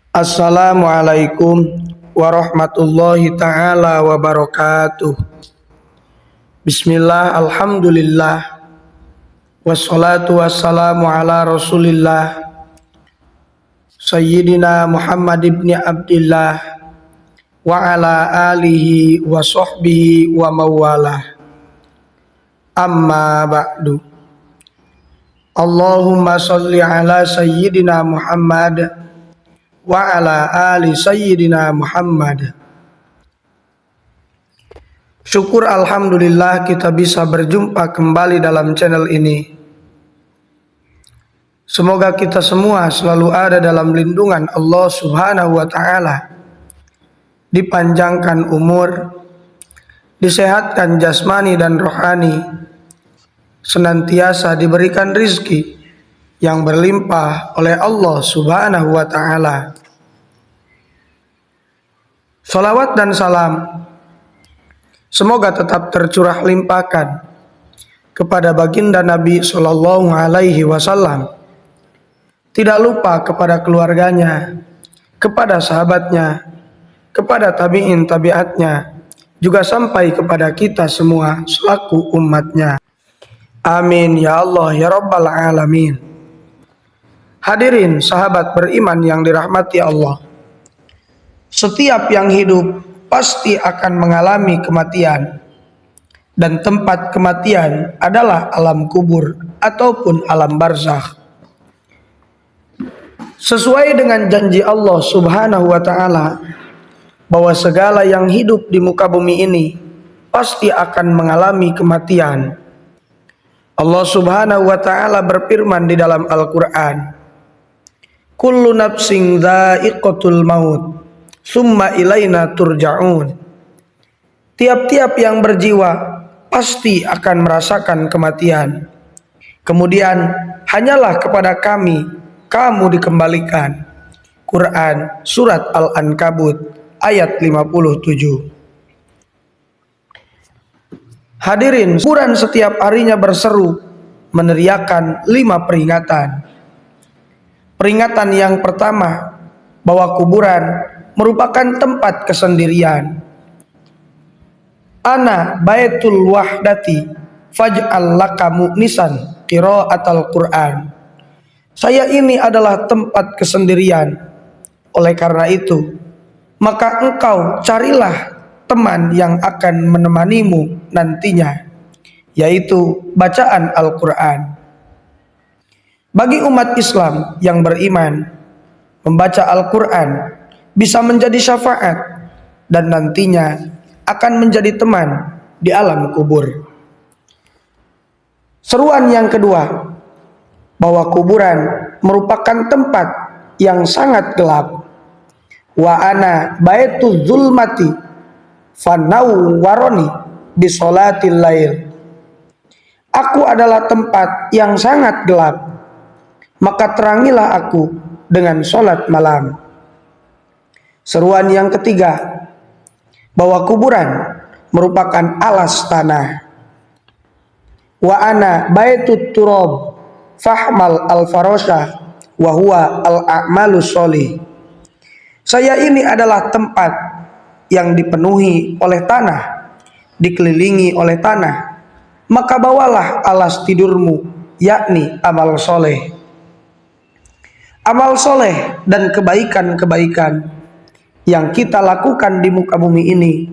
Assalamualaikum warahmatullahi taala wabarakatuh. Bismillah, alhamdulillah, wassalatu wassalamu ala rasulillah Sayyidina Muhammad ibn Abdillah wa ala alihi wa sahbihi wa mawalah. Amma ba'du. Allahumma salli ala Sayyidina Muhammad wa ala ali Sayyidina Muhammad. Syukur alhamdulillah kita bisa berjumpa kembali dalam channel ini. Semoga kita semua selalu ada dalam lindungan Allah Subhanahu wa taala, dipanjangkan umur, disehatkan jasmani dan rohani, senantiasa diberikan rizki yang berlimpah oleh Allah Subhanahu wa taala. Salawat dan salam semoga tetap tercurah limpahkan kepada baginda Nabi Sallallahu Alaihi Wasallam, tidak lupa kepada keluarganya, kepada sahabatnya, kepada tabi'in tabi'atnya, juga sampai kepada kita semua selaku umatnya. Amin ya Allah ya Rabbal Alamin. Hadirin sahabat beriman yang dirahmati Allah, setiap yang hidup pasti akan mengalami kematian, dan tempat kematian adalah alam kubur ataupun alam barzakh. Sesuai dengan janji Allah Subhanahu wa taala bahwa segala yang hidup di muka bumi ini pasti akan mengalami kematian. Allah Subhanahu wa taala berfirman di dalam Al-Qur'an, "Kullu nafsin dha'iqatul maut, summa ilaina turja'un." Tiap-tiap yang berjiwa pasti akan merasakan kematian. Kemudian hanyalah kepada kami kamu dikembalikan. Quran Surat Al-Ankabut ayat 57. Hadirin, kuburan setiap harinya berseru meneriakan 5 peringatan. Peringatan yang pertama, bahwa kuburan merupakan tempat kesendirian. Ana baitul wahdati faj'al laka mu'nisan qira'atal Qur'an. Saya ini adalah tempat kesendirian. Oleh karena itu, maka engkau carilah teman yang akan menemanimu nantinya, yaitu bacaan Al-Qur'an. Bagi umat Islam yang beriman, membaca Al-Qur'an bisa menjadi syafaat dan nantinya akan menjadi teman di alam kubur. Seruan yang kedua, bahwa kuburan merupakan tempat yang sangat gelap. Wa ana baitu zulmati fanawwaroni bisolatil lail. Aku adalah tempat yang sangat gelap, maka terangilah aku dengan sholat malam. Seruan yang ketiga, bahwa kuburan merupakan alas tanah. Wa ana baitut turab fahmal al-farosha wa huwa al-a'malu sholih. Saya ini adalah tempat yang dipenuhi oleh tanah, dikelilingi oleh tanah, maka bawalah alas tidurmu, yakni amal soleh. Amal soleh dan kebaikan-kebaikan yang kita lakukan di muka bumi ini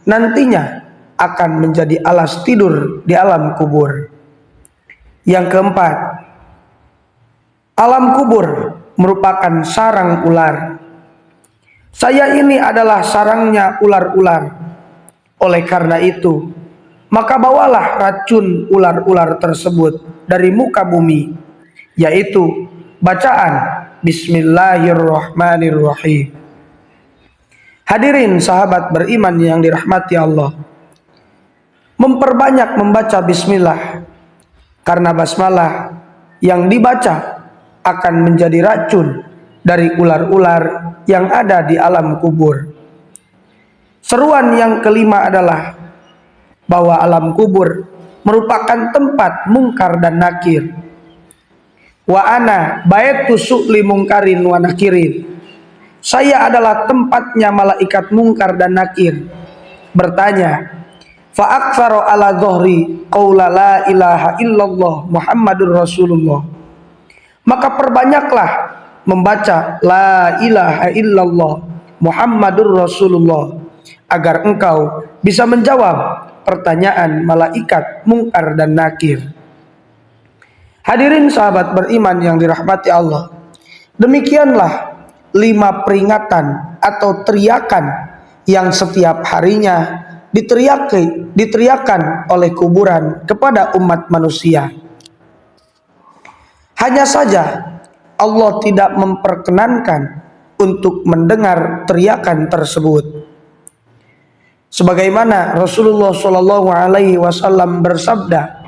nantinya akan menjadi alas tidur di alam kubur. Yang keempat, alam kubur merupakan sarang ular. Saya ini adalah sarangnya ular-ular. Oleh karena itu, maka bawalah racun ular-ular tersebut dari muka bumi, yaitu bacaan Bismillahirrahmanirrahim. Hadirin sahabat beriman yang dirahmati Allah, memperbanyak membaca bismillah, karena basmalah yang dibaca akan menjadi racun dari ular-ular yang ada di alam kubur. Seruan yang kelima adalah bahwa alam kubur merupakan tempat mungkar dan nakir. Wa ana baitu su'li mungkarin wa nakirin. saya adalah tempatnya malaikat mungkar dan nakir bertanya, fa aktsaru ala dhuhri qaula la ilaha illallah Muhammadur Rasulullah. Maka perbanyaklah membaca la ilaha illallah Muhammadur Rasulullah agar engkau bisa menjawab pertanyaan malaikat mungkar dan nakir. Hadirin sahabat beriman yang dirahmati Allah, demikianlah 5 peringatan atau teriakan yang setiap harinya diteriakan oleh kuburan kepada umat manusia. Hanya saja Allah tidak memperkenankan untuk mendengar teriakan tersebut. Sebagaimana Rasulullah Shallallahu Alaihi Wasallam bersabda,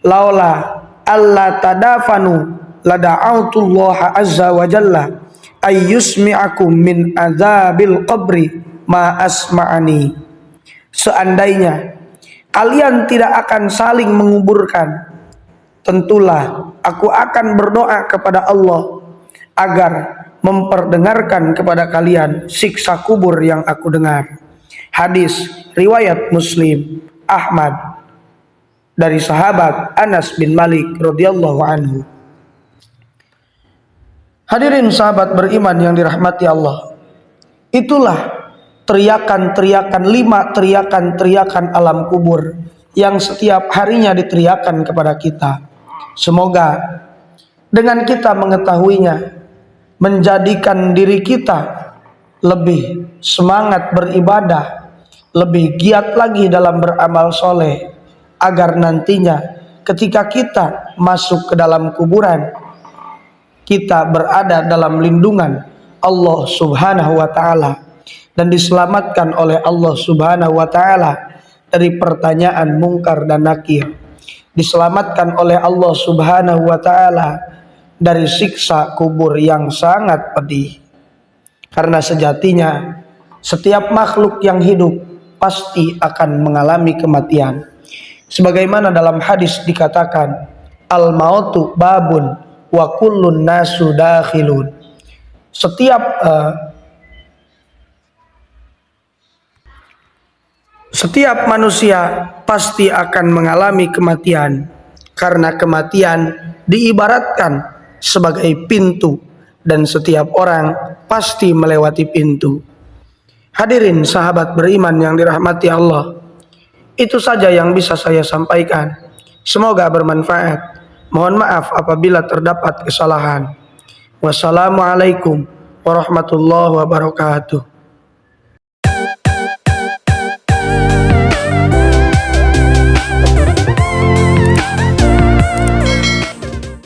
"Laula alla tadafanu lada'autullah azza wa jalla ayyusmi'akum min azabil qabri ma asma'ani." Seandainya kalian tidak akan saling menguburkan, tentulah aku akan berdoa kepada Allah agar memperdengarkan kepada kalian siksa kubur yang aku dengar. Hadis riwayat Muslim, Ahmad, dari sahabat Anas bin Malik radhiyallahu anhu. Hadirin sahabat beriman yang dirahmati Allah, itulah teriakan-teriakan, 5 teriakan-teriakan alam kubur yang setiap harinya diteriakan kepada kita. Semoga dengan kita mengetahuinya menjadikan diri kita lebih semangat beribadah, lebih giat lagi dalam beramal soleh, agar nantinya ketika kita masuk ke dalam kuburan, kita berada dalam lindungan Allah Subhanahu wa Ta'ala dan diselamatkan oleh Allah Subhanahu wa Ta'ala dari pertanyaan mungkar dan nakir, diselamatkan oleh Allah Subhanahu wa Ta'ala dari siksa kubur yang sangat pedih. Karena sejatinya setiap makhluk yang hidup pasti akan mengalami kematian. Sebagaimana dalam hadis dikatakan, al-mautu babun wa kullun nasu dakhilun. Setiap manusia pasti akan mengalami kematian, karena kematian diibaratkan sebagai pintu dan setiap orang pasti melewati pintu. Hadirin sahabat beriman yang dirahmati Allah, itu saja yang bisa saya sampaikan. Semoga bermanfaat. Mohon maaf apabila terdapat kesalahan. Wassalamualaikum warahmatullahi wabarakatuh.